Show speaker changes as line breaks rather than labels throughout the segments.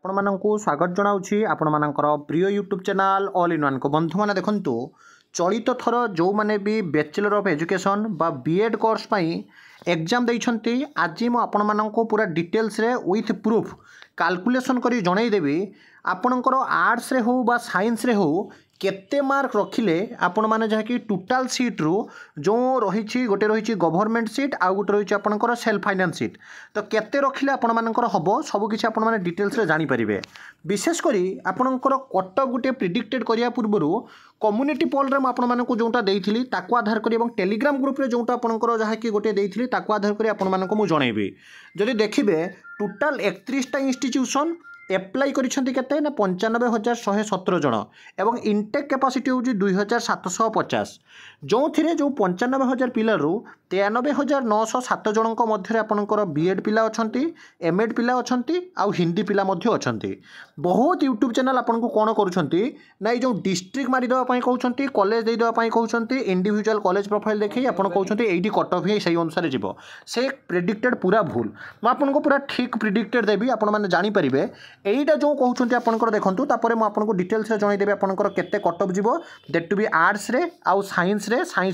आपको स्वागत जनाऊँगी आपणकर प्रिय YouTube channel all in one को बंधु मैंने देखूँ चलित थर जो मैंने भी बैचलर ऑफ एजुकेशन बा बीएड कोर्स एग्जाम देइछंती आज मुझे पूरा डिटेल्स रे विथ प्रूफ कैलकुलेशन करी जनईदेवी आपणकर आर्ट्स रे हो बा साइंस रे हो केते मार्क रखिले आपण माने जहाँकि टोटाल सीट रु जो रही गोटे रही गवर्नमेंट सीट आउ गोटे रही आपणकर सेल्फ फाइनेंस सीट तो केते रखिले आपण मानकर हबो सब किछि आपण माने डिटेल्स रे जानि परिबे। विशेषकर आपणकर कटअप गोटे प्रिडिक्टेड करिया पूर्वरु कम्युनिटी पोल रे आपण मानकु जोंटा देइथिली ताकु आधार करी एवं टेलीग्राम ग्रुप रे जोंटा आपणकर जहाँकि गोटे देइथिली ताकु आधार करी आपण मानकु मु जणैबी। जदि देखिबे टोटाल 31टा इंस्टीट्यूशन एप्लाई करिसेंती केते ना 95,117 जन एवं इनटेक कैपेसिटी होची 2,750 जो थिरे जो 95,000 पिला रु 93,907 जनक मध्य आपणकर बीएड पिला अछंती एमएड पिला अछंती आ हिंदी पिला मध्य अछंती। बहुत यूट्यूब चैनल आपनको कोन करूछंती ना जो डिस्ट्रिक्ट मारी दवा पई कहउछंती कॉलेज दे दवा पई कहउछंती इंडिविजुअल कॉलेज प्रोफाइल देखि आपण कहउछंती एडी कट ऑफ हे सही अनुसार जीवो से प्रेडिक्टेड पूरा भूल म आपनको पूरा ठीक प्रेडिक्टेड देबी आपण माने जानि परिबे एटा जो कहउछंती आपणकर देखंतु तापरे म आपनको डिटेल्स रे जणाई देबे आपणकर केते कट ऑफ जीवो दैट टू बी आर्ट्स रे आ साइंस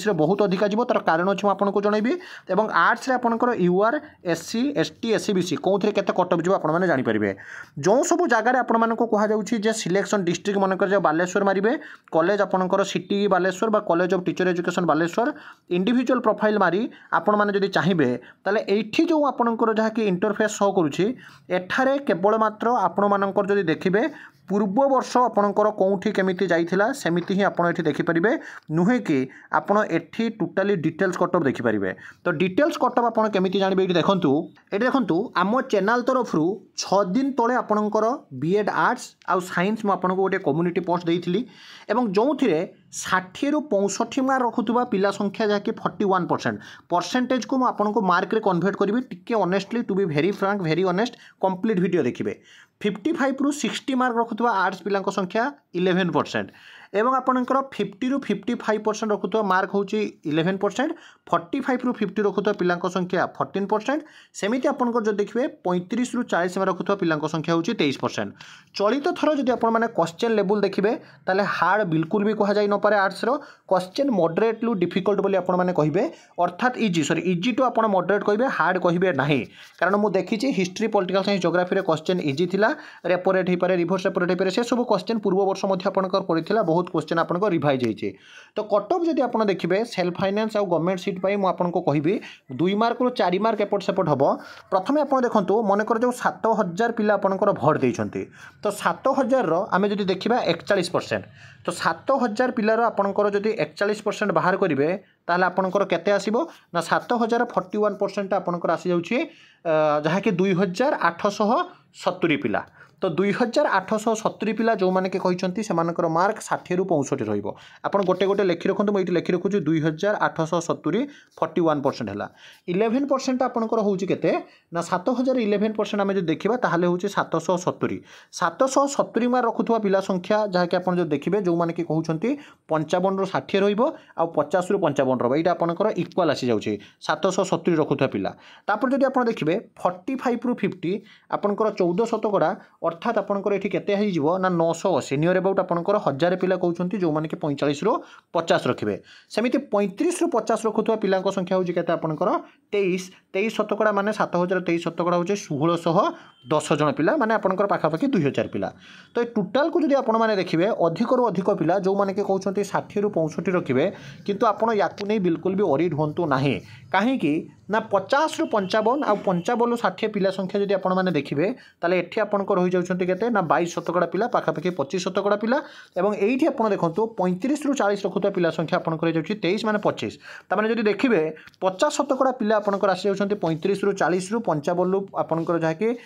रे बहुत अधिका जीवो तर कारण अछि म आपनको जणाइबी एवं आर्ट्स रे आपणकर यूआर एससी एसटी एससीबीसी कोथरे केते कट ऑफ जीवो आपण माने जानि परिबे। जो सब जगह रे आपण मानको कहा जाउछि जे सिलेक्शन डिस्ट्रिक्ट मनकर जे बालेश्वर मारिबे कॉलेज आपणकर सिटी बालेश्वर बा college of teacher education Baleshwar individual profile मारी आपण माने जदि चाहिबे ताले एठी जो आपणकर जहा कि इंटरफेस शो करूछि एठारे केवल मात्र आपण मानकर जदि देखिबे पूर्व वर्ष आपणकर कौठी केमिति जाइथिला सेमिति ही आपण एठी देखि परिबे नुहे कि आपण एठी टोटली डिटेल्स कटअप देखि परिबे। तो डिटेल्स कटअप आपण केमिति जानिबे एठी देखंतु आम चैनल तरफ रु 6 दिन तळे आपणकर बीएड आर्ट्स आ साइंस मु आपनको गोटे कम्युनिटी पोस्ट देइथिली एवं जोथिरे 60 रु 65 मार्क रखुथुबा पिला संख्या जाकि 41% परसेंटेज को आपनको मार्क रे कन्वर्ट करिवे टिके honestly to be very frank very honest complete video देखिबे। 55 रु 60 मार्क रखुथुबा आर्ट्स पिला संख्या 11% एवं आपणकर 50 रु 55% रखुथुबा मार्क होची 11% 45 रु 50 रखुथुबा पिला संख्या 14% सेमिति आपणकर जो देखिबे 35 रु 40 में रखुथुबा पिला संख्या होची 23%। चलित थर जदि आपण माने क्वेश्चन लेवल देखिबे ताले हार्ड बिल्कुल भी कहा जाय न पारे आर्ट्स रो क्वेश्चन मॉडरेट लु डिफिकल्ट बोली आपण माने कहिबे अर्थात इजी टू आपण मॉडरेट कहिबे हार्ड कहिबे नाही कारण मु देखिछि हिस्ट्री पॉलिटिकल साइंस ज्योग्राफी रे क्वेश्चन इजी थिला रेपोरेट हे पारे रिवर्स रेपोरेट हे पारे से सब क्वेश्चन पूर्व वर्ष मध्ये आपणकर पडिथिला बहुत क्वेश्चन आपणकर रिवाइज होइछि। तो कट ऑफ जदि आपण देखिबे सेल्फ फाइनेंस आ गवर्नमेंट सीट पई मु आपनको कहिबी 2 मार्क रु 4 मार्क एपट सेपट हबो। प्रथमे आपण देखंतु मनकर जो 7,000 पिला आपणकर भोट देइछंती तो 7,000 रो आमे जदि देखिबा 41% तो 7,000 पिलार आपणकर जदि 41% बाहर करिवे ताले आपणकर केते आसीबो ना 7,000 41% आपणकर आसी जाउछि जहा कि 2,870 पिला तो 2,870 पिला जो माने के कहिसंती सेमानकर मार्क 60 रु 65 रहइबो। आपण गोटे गोटे लेखि रखंतु मैं इति लेखि रखुछु 2,870 41% हला 11% आपणकर होउछि केते ना 7,000 11% आमे जो देखिबा ताहाले होउछि 770 मार रखुथुवा पिला संख्या जहा कि आपण जो देखिबे जो माने के कहउछंती 55 रु 60 रहइबो आ 50 रु 55 रहइबो एटा आपणकर इक्वल आसी जाउछि 770 रखुथुवा पिला। तापर जदि आपण देखिबे 45 रु 50 आपणकर 14 शतकड़ा अर्थात आपणकर एठी केते हे जीवो ना 980 नियर अबाउट आपणकर 1000 पिला कहउछंती जो माने के 45 रु 50 रखिबे सेमिति 35 रु 50 रखुथुवा पिला संख्या होउछि केते आपणकर 23 शतकड़ा माने 7,023 शतकड़ा होउछि 1,610 जन पिला माने आपणकर पाखा पाखी 2,000 पिला। तो टोटल को जदि आपण माने देखिबे अधिक रु अधिक पिला जो माने के कहउछंती 60 रु 65 रखिबे किंतु आपण याकु नै बिल्कुल भी वरीड होंतु नाही काहे कि ना 50 रु 55 आ 55 रु 60 पिला संख्या जदि आपण माने देखिबे ताले एठी आपणकर होई जाउछंती केते ना 22 शतकड़ा पिला पाखा पाखी 25 शतकड़ा पिला एवं एठी आपण देखंतु 35 रु 40 रखुथुवा पिला संख्या आपणकर होई जाउछि 23 माने 25 ता माने जदि देखिबे 50 शतकड़ा पिला आपणकर आसी जाउछंती 35 रु 40 रु 55 रु आपणकर जहा कि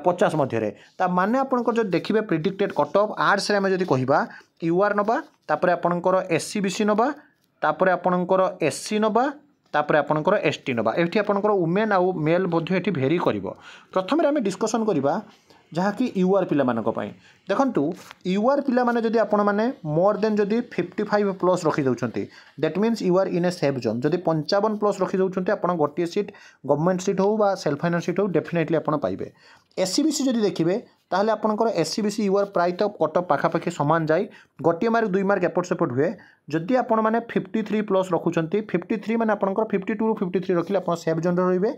50 मध्य रे ता माने आपणकर जदि देखिबे प्रेडिक्टेड कट ऑफ आर्ट्स रे हम जदि कहिबा यूआर नबा तापर आपणकर एससीबीसी नबा तापर आपणकर एससी नबा तापर आपणकर एसटी नबा एठी आपणकर वुमेन आ मेल मध्ये एठी भेरी करिवो। प्रथमे आमे डिस्कशन करिबा जहा कि यूआर पिला मानक पई देखंतु यूआर पिला माने जदि आपण माने मोर देन जदि 55 प्लस रखि दउछंती that means you are in a safe zone जदि 55 प्लस रखि दउछंती आपण गोटे सीट गवर्नमेंट सीट हो बा सेल्फ फाइनेंस सीट हो डेफिनेटली आपण पाइबे। एससीबीसी जदि देखिबे ताहले आपनकर एससीबीसी यूआर प्राय तो कटअप पाखापाखि सामान जाए गोटे मार्क 2 मार्क एपट सेपट हुए जदि आपण मैंने 53 प्लस रखुंट 53 मैंने आपंकर 52 ରୁ 53 रखिले आप सेफ जोन रे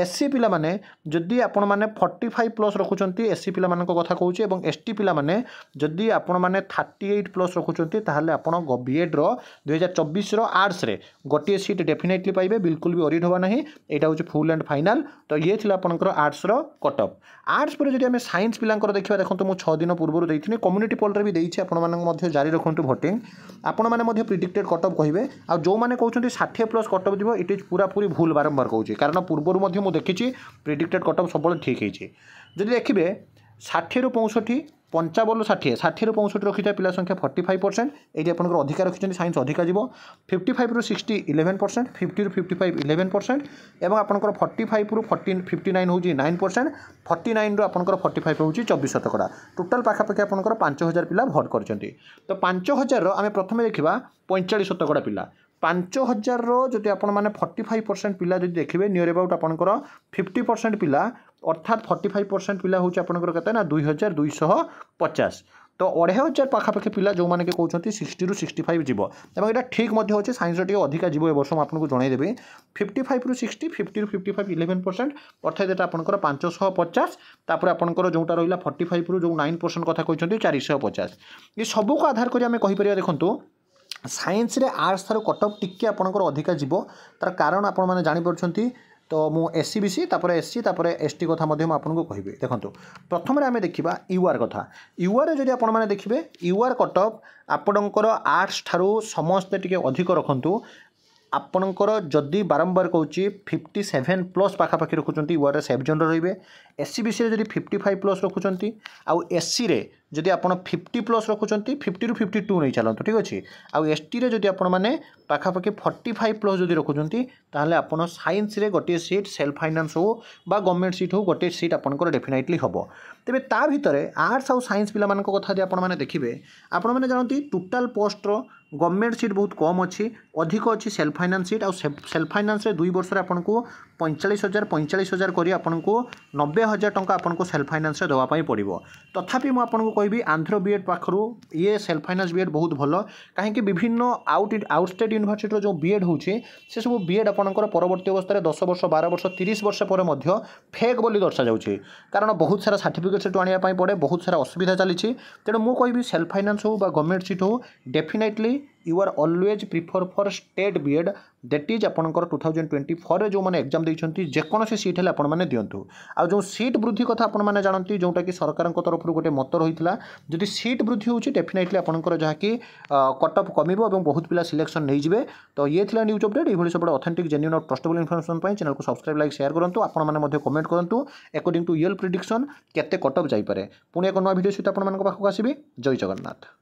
एससी पिला माने जदि आपण मैंने 45 प्लस रखुंट एससी पिला मान कथा कहूँ एसटी पिला माने जदि आपण मैंने 38 प्लस रखुंट ताहले आपण बीएड रो 2024 आर्ट्स रे गोटे सीट डेफिनेटली पाइबे बिल्कुल भी ओरिड होगा ना यहाँ हूँ फुल एंड फाइनाल तो ये थी आपंकर आर्ट्स रो कटअप आर्ट्स पर जब आम साइंस पिलांकर देखा देखो मुझे 6 दिन पूर्व देती कम्युनिटी पोल भी देती आपण जारी रखुँ भोटिंग आपण मैंने प्रिडिक्टेड कटअप कहे आ जो मैंने कहते 60 प्लस कटअप जीव इट इज पूरा पूरी भूल बारंबार कहूँ कारण पूर्वर मुझे देखी प्रिडिक्टेड कटअप सब ठीक है जब देखिए 60 ରୁ 65 55 60 60 ରୁ 65 रखी पिला संख्या 45% ये आपंकर अधिका रखिंट साइंस अधिका जीव 55 ରୁ 60 11% 50 ରୁ 55 11% एवं आपंकर 45 ରୁ 59 हूँ 9% 49 ରୁ आपंकर 45 हूँ 24% टोटाल पाखापाखि आपंकर 5000 पिला भोट कर तो 5000 आम प्रथम देखा 45% पिला 5000 जदि आपण मैंने 45% पिला जदि देखिए नियर अबाउट आपंकर 50% पिला अर्थात 45% पिला हूँ आपंकर केते ना 2250 तो 2500 पाखापाखि पिला जो मैंने कहते 60 ରୁ 65 जीव एवं यहाँ ठीक अच्छे साइंस अधिका जीव ए वर्ष आपको जनईदेवी 55 ରୁ 60 50 ରୁ 55 11% अर्थात यहाँ आपंकर 550 तापर आपंकर जोटा रहा 45 ରୁ जो 9% कथा कहते 450 ये सबको आधार कर आम कहीपर देखूँ साइंस रे आर्ट्स थार कटअप टिके आपंकर अधिका जीव तार कारण आपण मैंने जापी तो मु एससीबीसी तापर एससी तापर एसटी कथा आपको कहि देखो प्रथम आम देखा यूआर कथा यूआर जब आपण मैंने देखिए यूआर कटअप आपणकर आर्ट्स ठारू समस्ते टिके अधिक रखु आपणकर जदि बारंबार कहूँ 57 प्लस पाखापाखि रखुंट यूआर सेफ जोन रे एससीबीसी जब 55 प्लस रखुंट आउ एससी रे जदि आप 50 प्लस रखुंट 50 ରୁ 52 नहीं चलते ठीक अच्छे आउ एसटी रे जदि आपण मैंने पाखापाखि 45 प्लस जदि रखुंट ताहले आपण साइंस रे गोटे सीट सेल्फ फाइनान्स हो बा गवर्नमेंट सीट हो गोटे सीट आपंकर डेफिनेटली हम तेरे ता भितर आर्ट्स आउ साइंस पिला मान कथा आप मैंने देखिए आपण मैंने जानती टोटाल पोस्टर गवर्नमेंट सीट बहुत कम अच्छी अधिक अच्छी सेल्फ फाइनान्स सीट आउ सेल्फ फाइनान्स 2 वर्ष आपको 45,000 कर आपको 90,000 टंका आपको सेल्फ फाइनान्स देवाई पड़ो तथापि मुझे कहबी आंध्र बीएड पाखर ये सेल्फ फाइनान्स बीएड बहुत भल कहीं विभिन्न आउटस्टेट यूनिवर्सिटी जो बीएड होचे से सब बीएड आपंकर परवर्ती अवस्था 10 वर्ष 12 वर्ष 30 वर्ष पर फेक बोली दर्शा जाऊँगी कारण बहुत सारा सर्टिफिकेट से आने पड़े बहुत सारा असुविधा चली तेणु मुझे कहि सेल्फ फाइनान्स हो गवर्नमेंट सीट हो definitely you are always prefer for state BEd that is आपंकर 2024 जो मैंने एग्जाम देती जेकोसी सीट है आपने दिंतु आ जो सीट वृद्धि कथा आपने जानती जोटा कि सरकार तरफ गोटे मत रही है जदि सीट वृद्धि हो डेफिनेटली आपंकर जहाँकि कटअप कम और बहुत पिला सिलेक्शन नहीं जाए तो ये थी न्यूज अपडेट ये सब ऑथेंटिक जेन्युइन और ट्रस्टेबल इन्फॉर्मेशन चैनल को सब्सक्राइब लाइक शेयर करूँ आपने कमेंट करूँ अकॉर्डिंग टू रियल प्रेडिक्शन केते कटअप जाइपरे पुणी एक नया वीडियो सहित आपको आसबि जय जगन्नाथ।